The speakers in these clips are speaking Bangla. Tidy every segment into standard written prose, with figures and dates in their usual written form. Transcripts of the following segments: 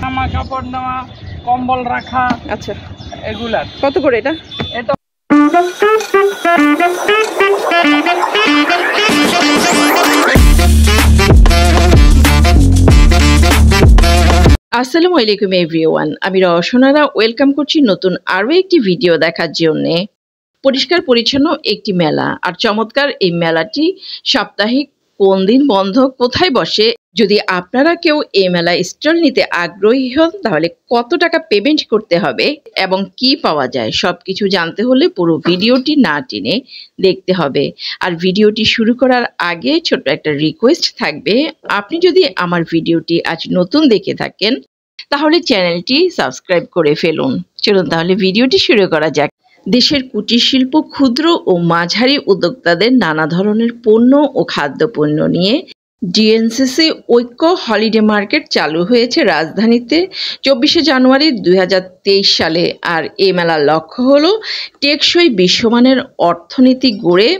জামা কাপড় নেওয়া, কম্বল রাখা। আচ্ছা, এগুলা কত করে এটা? এটা আসসালামু আলাইকুম এভরিওয়ান, আমি রওশনারা ওয়েলকাম করছি নতুন আরও একটি ভিডিও দেখার জন্যে। পরিষ্কার পরিচ্ছন্ন একটি মেলা, আর চমৎকার এই মেলাটি সাপ্তাহিক কোন দিন বন্ধ, কোথায় বসে, যদি আপনারা কেউ এই মেলায় স্টল নিতে আগ্রহী হন তাহলে কত টাকা পেমেন্ট করতে হবে এবং কি পাওয়া যায় সবকিছু জানতে হলে পুরো ভিডিওটি না টেনে দেখতে হবে। আর ভিডিওটি শুরু করার আগে ছোট্ট একটা রিকোয়েস্ট থাকবে, আপনি যদি আমার ভিডিওটি আজ নতুন দেখে থাকেন তাহলে চ্যানেলটি সাবস্ক্রাইব করে ফেলুন। চলুন তাহলে ভিডিওটি শুরু করা যাক। দেশের কুটির শিল্প, ক্ষুদ্র ও মাঝারি উদ্যোক্তাদের নানা ধরনের পণ্য ও খাদ্যপণ্য নিয়ে ডিএনসিসি ঐক্য হলিডে মার্কেট চালু হয়েছে রাজধানীতে 24শে জানুয়ারি 2023 সালে। আর এই মেলার লক্ষ্য হলো টেকসই বিশ্বমানের অর্থনীতি গড়ে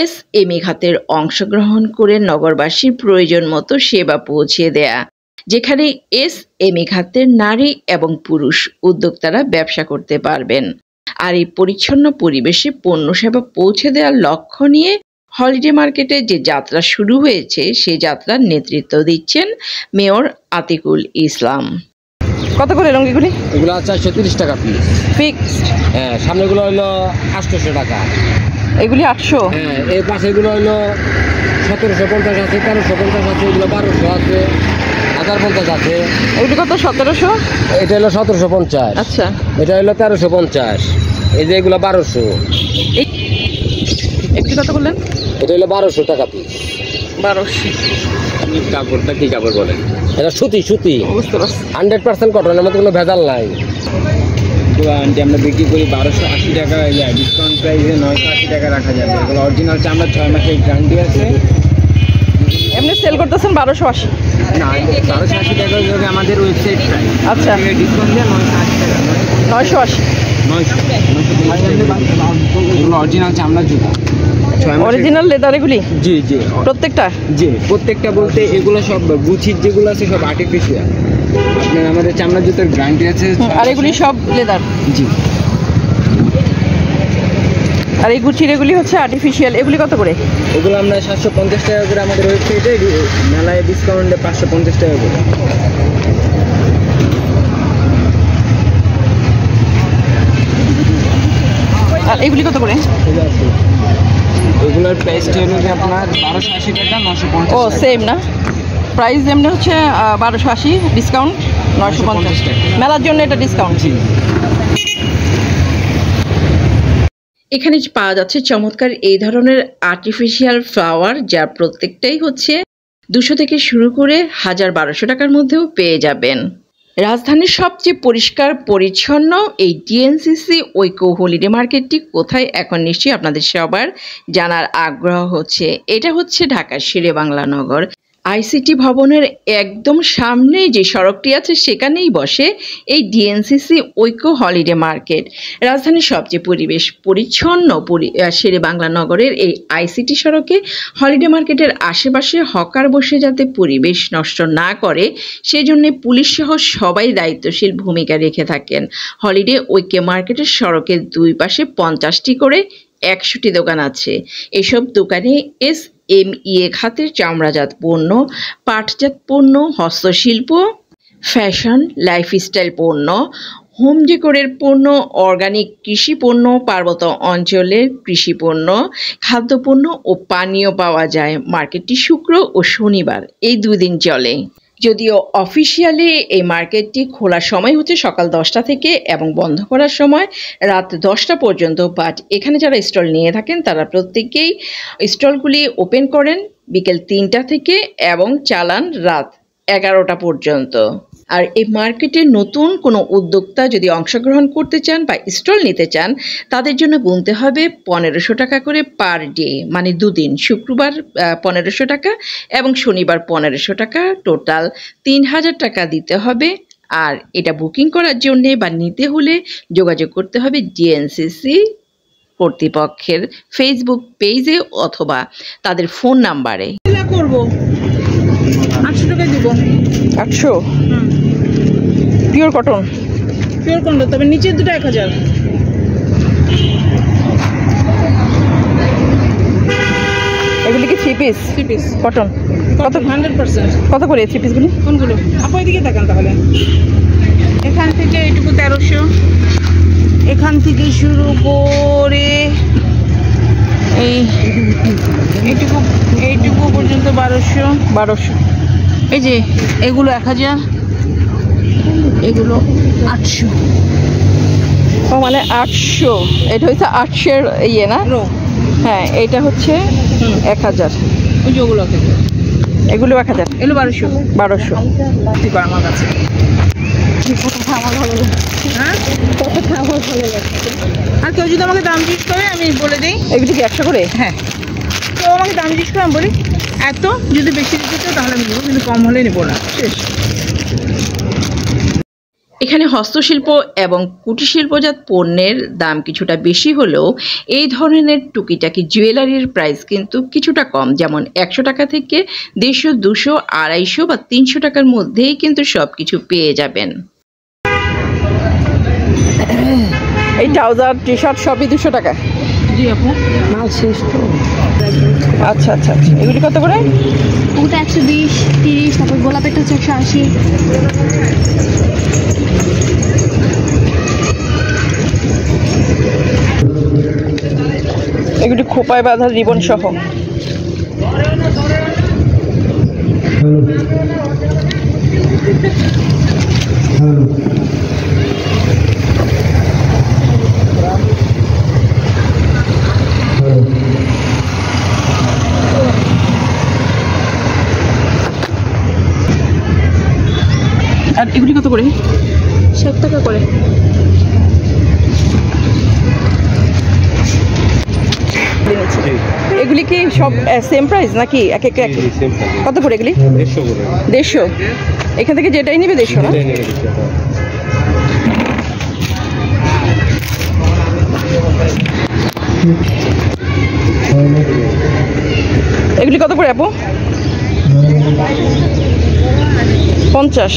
এসএমই খাতের অংশগ্রহণ করে নগরবাসীর প্রয়োজন মতো সেবা পৌঁছে দেয়া, যেখানে এসএমই খাতের নারী এবং পুরুষ উদ্যোক্তারা ব্যবসা করতে পারবেন। আর এই পরিচ্ছন্ন পরিবেশে পণ্য সেবা পৌঁছে দেওয়ার লক্ষ্য নিয়ে হলিডে মার্কেটে যে যাত্রা শুরু হয়েছে সেই যাত্রার নেতৃত্ব দিচ্ছেন মেয়র আতিকুল ইসলাম। কত করে রঙিগুলি? এগুলো 430 টাকা পিস ফিক্সড। হ্যাঁ, সামনেগুলো হলো 800 টাকা। এগুলি 800? হ্যাঁ, এই পাশেগুলো হলো 1750 আছে, 1350 আছে, এগুলো 1200 আছে, 1050 আছে। এগুলি কত? 1700? এটা হলো 1750। আচ্ছা, এটা হলো 1350। এই যে এগুলো 1200। একটু কত বললেন? এটা হলো 1200 টাকা পিস। 1200। কাপড়টা কি কাপড় বলেন? এটা সুতি। বুঝতে পারছি। 100% কটনের মধ্যে কোনো ভেজাল নাই। আন্টি আমরা বিক্রি করি 1280 টাকা, ডিসকাউন্ট প্রাইসে 980 টাকা রাখা যাবে। এগুলো অরিজিনাল চামড়া, 6 মাসের গ্যারান্টি আছে। এমনি সেল করতেছেন 1280? না, 1280 টাকা হচ্ছে আমাদের ওয়েবসাইট প্রাইস। আচ্ছা, ডিসকাউন্ট দিয়ে 980 টাকা। 980? 900 এগুলো অরিজিনাল চামড়ার জুতা। অরিজিনাল লেদার এগুলি? জি প্রত্যেকটা? জি, প্রত্যেকটা বলতে এগুলো সব গুছির যেগুলো আছে সব আর্টিফিশিয়াল। আপনার আমাদের চামড়ার জুতার গ্যারান্টি আছে। আর এগুলি সব লেদার? জি। আর এই গুচির এগুলি হচ্ছে আর্টিফিশিয়াল। এগুলি কত করে? এগুলো আমরা 750 টাকা করে, আমাদের ওয়েবসাইটে মেলায় ডিসকাউন্টে 550 টাকা করে। আর এগুলি কত করে? এগুলোর প্রাইসটা হলো যে আপনার 1280 টাকা, 950। ও সেম না? প্রাইস যেমনি হচ্ছে 1280, ডিসকাউন্ট 950 টাকা। মেলার জন্য এটা ডিসকাউন্ট। জি। এখানে পাওয়া যাচ্ছে চমৎকার এই ধরনের আর্টিফিশিয়াল ফ্লাওয়ার, যার প্রত্যেকটাই হচ্ছে 200 থেকে শুরু করে 1000-1200 টাকার মধ্যেও পেয়ে যাবেন। রাজধানীর সবচেয়ে পরিষ্কার পরিচ্ছন্ন এই ডিএনসিসি ঐক্য হলিডে মার্কেটটি কোথায়, এখন নিশ্চয়ই আপনাদের সবার জানার আগ্রহ হচ্ছে। এটা হচ্ছে ঢাকার শেরেবাংলা নগর আইসিটি ভবনের একদম সামনে যে সড়কটি আছে সেখানেই বসে এই ডিএনসিসি ঐক্য হলিডে মার্কেট। রাজধানীর সবচেয়ে পরিবেশ পরিচ্ছন্ন শেরেবাংলা নগরের এই আইসিটি সড়কে হলিডে মার্কেটের আশেপাশে হকার বসে যাতে পরিবেশ নষ্ট না করে সেজন্য পুলিশ সহ সবাই দায়িত্বশীল ভূমিকা রেখে থাকেন। হলিডে ঐক্য মার্কেটের সড়কের দুই পাশে 50টি করে 100টি দোকান আছে। এসব দোকানে এসএমই খাতের চামড়াজাত পণ্য, পাটজাত পণ্য, হস্তশিল্প, ফ্যাশন, লাইফস্টাইল পণ্য, হোম ডেকোরের পণ্য, অর্গানিক কৃষি পণ্য, পার্বত্য অঞ্চলের কৃষি পণ্য, খাদ্যপণ্য ও পানীয় পাওয়া যায়। মার্কেটটি শুক্র ও শনিবার এই 2 দিন চলে। যদিও অফিসিয়ালি এই মার্কেটটি খোলার সময় হচ্ছে সকাল 10টা থেকে এবং বন্ধ করার সময় রাত 10টা পর্যন্ত, বাট এখানে যারা স্টল নিয়ে থাকেন তারা প্রত্যেকেই স্টলগুলি ওপেন করেন বিকেল 3টা থেকে এবং চালান রাত 11টা পর্যন্ত। আর এই মার্কেটে নতুন কোনো উদ্যোক্তা যদি অংশগ্রহণ করতে চান বা স্টল নিতে চান তাদের জন্য গুনতে হবে 1500 টাকা করে পার ডে, মানে 2 দিন, শুক্রবার 1500 টাকা এবং শনিবার 1500 টাকা, টোটাল 3000 টাকা দিতে হবে। আর এটা বুকিং করার জন্যে বা নিতে হলে যোগাযোগ করতে হবে ডিএনসিসি কর্তৃপক্ষের ফেসবুক পেজে অথবা তাদের ফোন নাম্বারে। করবো 800 টাকায় দিব। 800 পিওর কটন, পিওর কটন, তবে নিচের দুটো 1000। এগুলি কি 3 পিস? 3 পিস কটন কত? 100%। কত করে 3 পিসগুলি? কোনগুলো আপু? এদিকে তাকান তাহলে। এখান থেকে এইটুকু 1300, এখান থেকে শুরু করে এইটুকু পর্যন্ত 1200। এই যে এগুলো 1000, এগুলো 800। ও মানে 800, এটা হচ্ছে 800 ইয়ে না? হ্যাঁ, এটা হচ্ছে 1000। ওই যে ওগুলো 1000, এগুলো 1000, এগুলো 1200। 1200 ঠিক আমার কাছে। আমার ভালো লাগছে, হ্যাঁ আমার ভালো লাগছে। আর কেউ যদি আমাকে দাম জিজ্ঞেস করে আমি বলে দিই। এগুলি কি 100 করে? হ্যাঁ, তো আমাকে দাম জিজ্ঞেস করে আমি বলি এত, যদি বেশি দিতে চাও তাহলে আমি নেবো, কিন্তু কম হলে নেবো না, শেষ। এখানে হস্তশিল্প এবং কুটিরশিল্পজাত পণ্যের দাম কিছুটা বেশি হলেও এই ধরনের টুকিটাকি জুয়েলারির প্রাইস কিন্তু কিছুটা কম। যেমন 100 টাকা থেকে 150, 200, 250 বা 300 টাকার মধ্যেই কিন্তু সব কিছু পেয়ে যাবেন। এই ট্রাউজার, টি শার্ট সবই 200 টাকা। জি আপু, মাল শেষ তো। আচ্ছা আচ্ছা আচ্ছা, এগুলি কত করে? ওটা 120, 30, তারপর গোলাপেরটা হচ্ছে 180। এগুলি খোপায় বাঁধা রিবন সহ। আর এগুলি কত করে? 60 টাকা করে। এগুলি কি সব সেম প্রাইস নাকি এক এক? কত করে এগুলি? 150। এখান থেকে যেটাই নিবে 150 না? এগুলি কত করে আপু? 50।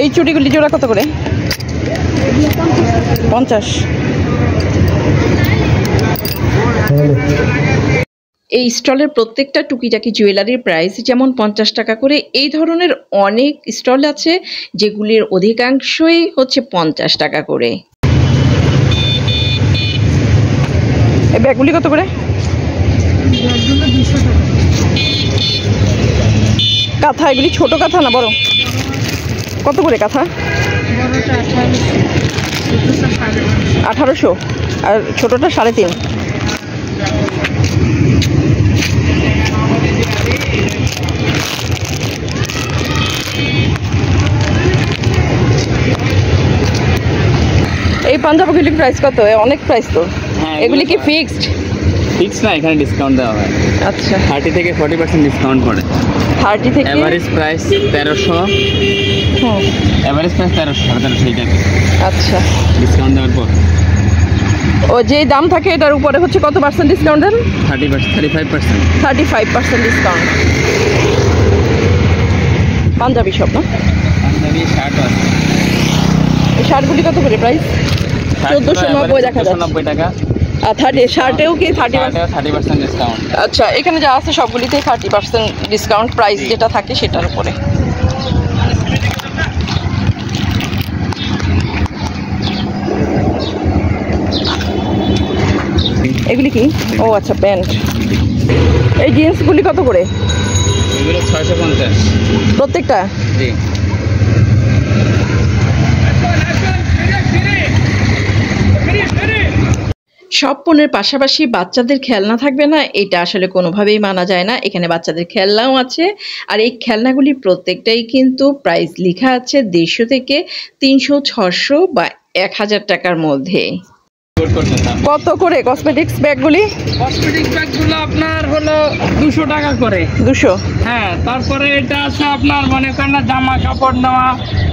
এই চুড়িগুলি জোড়া কত করে? 50। এই স্টলের প্রত্যেকটা টুকিটাকি জুয়েলারির প্রাইস যেমন 50 টাকা করে, এই ধরনের অনেক স্টল আছে যেগুলির অধিকাংশই হচ্ছে 50 টাকা করে। এই ব্যাগগুলি কত করে? কাঁথা, এগুলি ছোট কাঁথা না বড়? কত করে কাঁথা? 1800 আর ছোটটা 3.5। এই পাঞ্জাবিগুলির প্রাইস কত? অনেক প্রাইস তো। এগুলি কি ফিক্সড? ফিক্স না, এখানে ডিসকাউন্ট দেওয়া হয়। আচ্ছা, 30 থেকে 40% ডিসকাউন্ট পড়ে। 30 থেকে এভারেজ প্রাইস 1300। হুম, এভারেজ প্রাইস 1300 এইটা আচ্ছা। ডিসকাউন্ট দেওয়ার পর ও যে দাম থাকে এটার উপরে হচ্ছে কত পার্সেন্ট ডিসকাউন্ট দেন? 35%। 35% ডিসকাউন্ট। পাঞ্জাবি সব না? পাঞ্জাবি শার্টও আছে। এই শার্টগুলি কত করে প্রাইস? 1490 দেখা যাচ্ছে। 1490 টাকা। আর 30 শার্টেও কি 30% ডিসকাউন্ট। আচ্ছা, এখানে যা আছে সবগুলিতেই 30% ডিসকাউন্ট প্রাইস যেটা থাকে সেটার উপরে। এগুলি কি? ও আচ্ছা, প্যান্ট। এই জিন্সগুলি কত করে? এগুলো 650 প্রত্যেকটা? জি। সব পণ্যের পাশাপাশি বাচ্চাদের খেলনা থাকবে না, এটা আসলে কোনোভাবেই মানা যায় না। এখানে বাচ্চাদের খেলনাও আছে, আর এই খেলনাগুলি প্রত্যেকটাই কিন্তু প্রাইস লেখা আছে 150 থেকে 300, 600 বা 1000 টাকার মধ্যে। কত করে কসমেটিক্স ব্যাগগুলি? কসমেটিক ব্যাগগুলো আপনার হলো 200 টাকা করে। 200? হ্যাঁ, তারপরে এটা আছে আপনার মনে করেন না জামা কাপড় নেওয়া,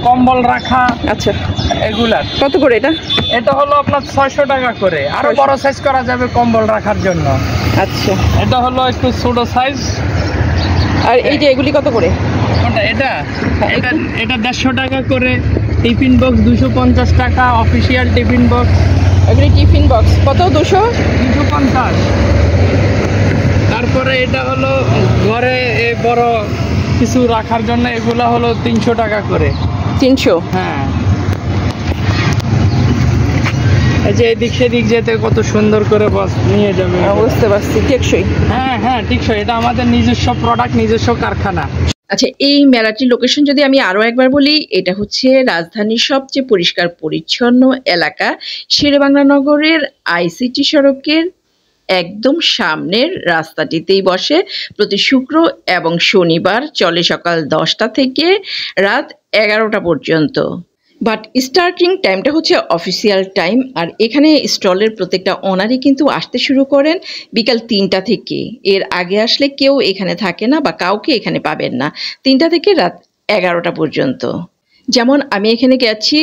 কম্বল রাখা, আচ্ছা এগুলার। কত করে এটা? এটা হলো আপনার 600 টাকা করে। আরো বড় সাইজ করা যাবে কম্বল রাখার জন্য। আচ্ছা, এটা হলো একটু ছোট সাইজ। আর এই যে এগুলি কত করে? এটা 150 টাকা করে। টিফিন বক্স 250 টাকা, অফিসিয়াল টিফিন বক্স। এগুলি টিফিন বক্স কত? 250। তারপরে এটা হলো ঘরে বড় কিছু রাখার জন্য, এগুলা হলো 300 টাকা করে। 300? হ্যাঁ, এই যে এদিক সেদিক যেতে কত সুন্দর করে বস নিয়ে যাবে। বুঝতে পারছি, টেকসই। হ্যাঁ হ্যাঁ, টেকসই। এটা আমাদের নিজস্ব প্রোডাক্ট, নিজস্ব কারখানা। আচ্ছা, এই মেলাটির লোকেশন যদি আমি আরও একবার বলি, এটা হচ্ছে রাজধানীর সবচেয়ে পরিষ্কার পরিচ্ছন্ন এলাকা শেরেবাংলা নগরের আইসিটি সড়কের একদম সামনের রাস্তাটিতেই বসে। প্রতি শুক্র এবং শনিবার চলে সকাল 10টা থেকে রাত 11টা পর্যন্ত। বাট স্টার্টিং টাইমটা হচ্ছে অফিসিয়াল টাইম। আর এখানে স্টলের প্রত্যেকটা ওনারই কিন্তু আসতে শুরু করেন বিকাল 3টা থেকে। এর আগে আসলে কেউ এখানে থাকে না বা কাউকে এখানে পাবেন না 3টা থেকে রাত 11টা পর্যন্ত। যেমন আমি এখানে গেছি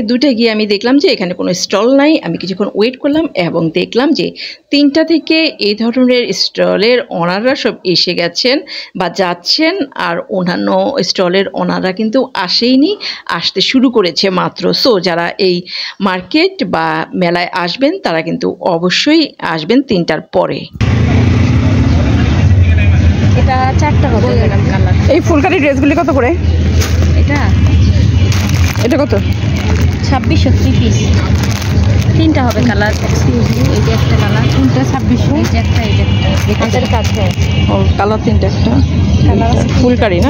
2টায় গিয়ে আমি দেখলাম যে এখানে কোনো স্টল নাই। আমি কিছুক্ষণ ওয়েট করলাম এবং দেখলাম যে 3টা থেকে এই ধরনের স্টলের ওনাররা সব এসে গেছেন বা যাচ্ছেন। আর অন্যান্য স্টলের ওনাররা কিন্তু আসেইনি, আসতে শুরু করেছে মাত্র। সো যারা এই মার্কেট বা মেলায় আসবেন তারা কিন্তু অবশ্যই আসবেন 3টার পরে। এটা 4টা হবে ম্যাডাম কালার। এই ফুলকারি ড্রেসগুলি কত করে? এটা কত? 2600 3 পিস। 3টা হবে কালার। এই যে একটা কালার, 3টা 2600। এই যে একটা, এই যে একটা হাতের কাজ। হ্যাঁ, ও কালার 3টা। একটা কালার ফুলকারি না?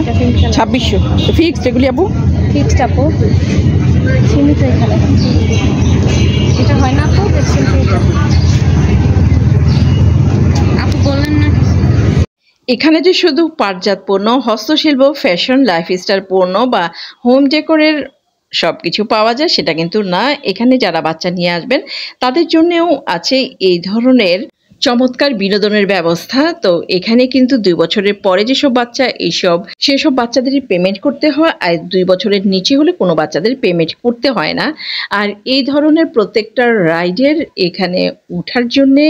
2600 ফিক্সড এগুলি আপু? ফিক্সড আপু, সীমিত এখানে। এটা হয় না আপু? দেখছেন কি এটা? আপু বললেন না এখানে যে শুধু পাটজাত পণ্য, হস্তশিল্প, ফ্যাশন, লাইফস্টাইল পণ্য বা হোম ডেকোরের সব কিছু পাওয়া যায় সেটা কিন্তু না। এখানে যারা বাচ্চা নিয়ে আসবেন তাদের জন্যও আছে এই ধরনের চমৎকার বিনোদনের ব্যবস্থা। তো এখানে কিন্তু 2 বছরের পরে যেসব বাচ্চা সেসব বাচ্চাদেরই পেমেন্ট করতে হয়। আর 2 বছরের নিচে হলে কোনো বাচ্চাদের পেমেন্ট করতে হয় না। আর এই ধরনের প্রত্যেকটা রাইডের এখানে ওঠার জন্যে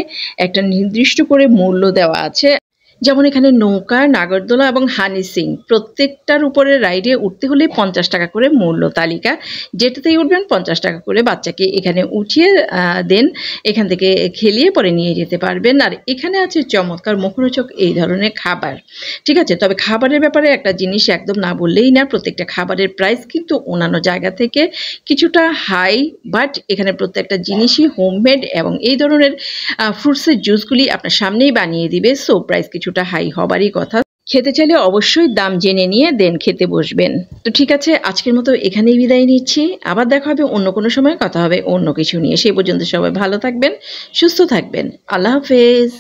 একটা নির্দিষ্ট করে মূল্য দেওয়া আছে। যেমন এখানে নৌকা, নাগরদোলা এবং হানি সিং প্রত্যেকটার উপরে রাইডে উঠতে হলে 50 টাকা করে মূল্য তালিকা। যেটাতেই উঠবেন 50 টাকা করে বাচ্চাকে এখানে উঠিয়ে দেন, এখান থেকে খেলিয়ে পরে নিয়ে যেতে পারবেন। আর এখানে আছে চমৎকার মুখরোচক এই ধরনের খাবার। ঠিক আছে, তবে খাবারের ব্যাপারে একটা জিনিস একদম না বললেই না, প্রত্যেকটা খাবারের প্রাইস কিন্তু অন্যান্য জায়গা থেকে কিছুটা হাই। বাট এখানে প্রত্যেকটা জিনিসই হোমমেড এবং এই ধরনের ফ্রুটসের জুসগুলি আপনার সামনেই বানিয়ে দিবে। সো প্রাইস কিছুটা হাই হবারই কথা। খেতে চাইলে অবশ্যই দাম জেনে নিয়ে দেন খেতে বসবেন। তো ঠিক আছে, আজকের মতো এখানেই বিদায় নিচ্ছি। আবার দেখা হবে অন্য কোনো সময়, কথা হবে অন্য কিছু নিয়ে। সেই পর্যন্ত সবাই ভালো থাকবেন, সুস্থ থাকবেন। আল্লাহ হাফেজ।